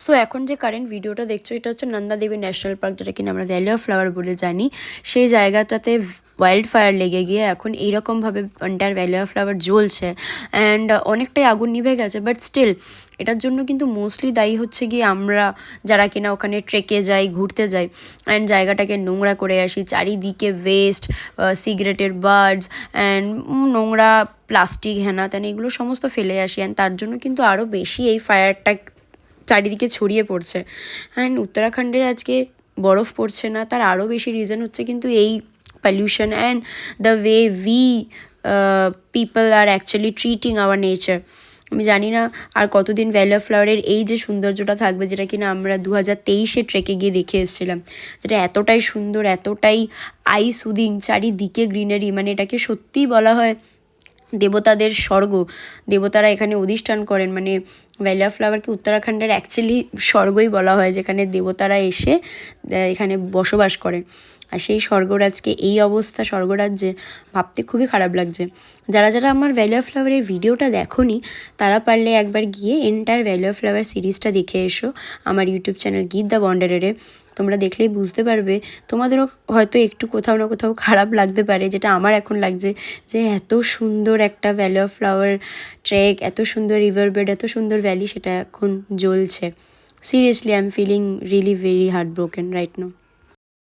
So এখন যে current ভিডিওটা দেখছো এটা হচ্ছে নন্দা দেবী ন্যাশনাল পার্ক, যেটা কিনা আমরা ভ্যালি অফ ফ্লাওয়ার বলে জানি। সেই জায়গাটাতে ওয়াইল্ড ফায়ার লেগে গিয়ে এখন এইরকমভাবে এন্টায়ার ভ্যালি অফ ফ্লাওয়ার জ্বলছে অ্যান্ড অনেকটাই আগুন নিভে গেছে। বাট স্টিল এটার জন্য কিন্তু মোস্টলি দায়ী হচ্ছে গিয়ে আমরা যারা কিনা ওখানে ট্রেকে যাই, ঘুরতে যাই অ্যান্ড জায়গাটাকে নোংরা করে আসি। চারিদিকে ওয়েস্ট, সিগারেটের বার্ডস অ্যান্ড নোংরা প্লাস্টিক হেনা তেনা এগুলো সমস্ত ফেলে আসি, অ্যান্ড তার জন্য কিন্তু আরও বেশি এই ফায়ারটা চারিদিকে ছড়িয়ে পড়ছে। অ্যান্ড উত্তরাখণ্ডের আজকে বরফ পড়ছে না, তার আরও বেশি রিজন হচ্ছে কিন্তু এই pollution and the way we people are actually treating our nature. আমি জানি না আর কতদিন ভ্যালি অফ ফ্লাওয়ারের এই যে সৌন্দর্যটা থাকবে, যেটা কিনা আমরা 2023-এ ট্রেকে গিয়ে দেখে এসেছিলাম, যেটা এতটাই সুন্দর, এতটাই আই সুদিং, চারিদিকে গ্রিনারি, মানে এটাকে সত্যিই বলা হয় দেবতাদের স্বর্গ। দেবতারা এখানে অধিষ্ঠান করেন, মানে ভ্যালি অফ ফ্লাওয়ারকে উত্তরাখণ্ডের অ্যাকচুয়ালি স্বর্গই বলা হয়, যেখানে দেবতারা এসে এখানে বসবাস করেন। আর সেই স্বর্গরাজকে এই অবস্থা স্বর্গরাজ্যে ভাবতে খুবই খারাপ লাগছে। যারা যারা আমার ভ্যালি অফ ফ্লাওয়ারের ভিডিওটা দেখোনি তারা পারলে একবার গিয়ে এন্টায়ার ভ্যালি অফ ফ্লাওয়ার সিরিজটা দেখে এসো আমার ইউটিউব চ্যানেল গীত দ্য ওয়ান্ডারারে। তোমরা দেখলেই বুঝতে পারবে, তোমাদেরও হয়তো একটু কোথাও না কোথাও খারাপ লাগতে পারে, যেটা আমার এখন লাগছে, যে এত সুন্দর একটা ভ্যালি অফ ফ্লাওয়ার ট্রেক, এত সুন্দর রিভার বেড, এত সুন্দর ভ্যালি, সেটা এখন জ্বলছে। Seriously I am feeling really very heart broken right now.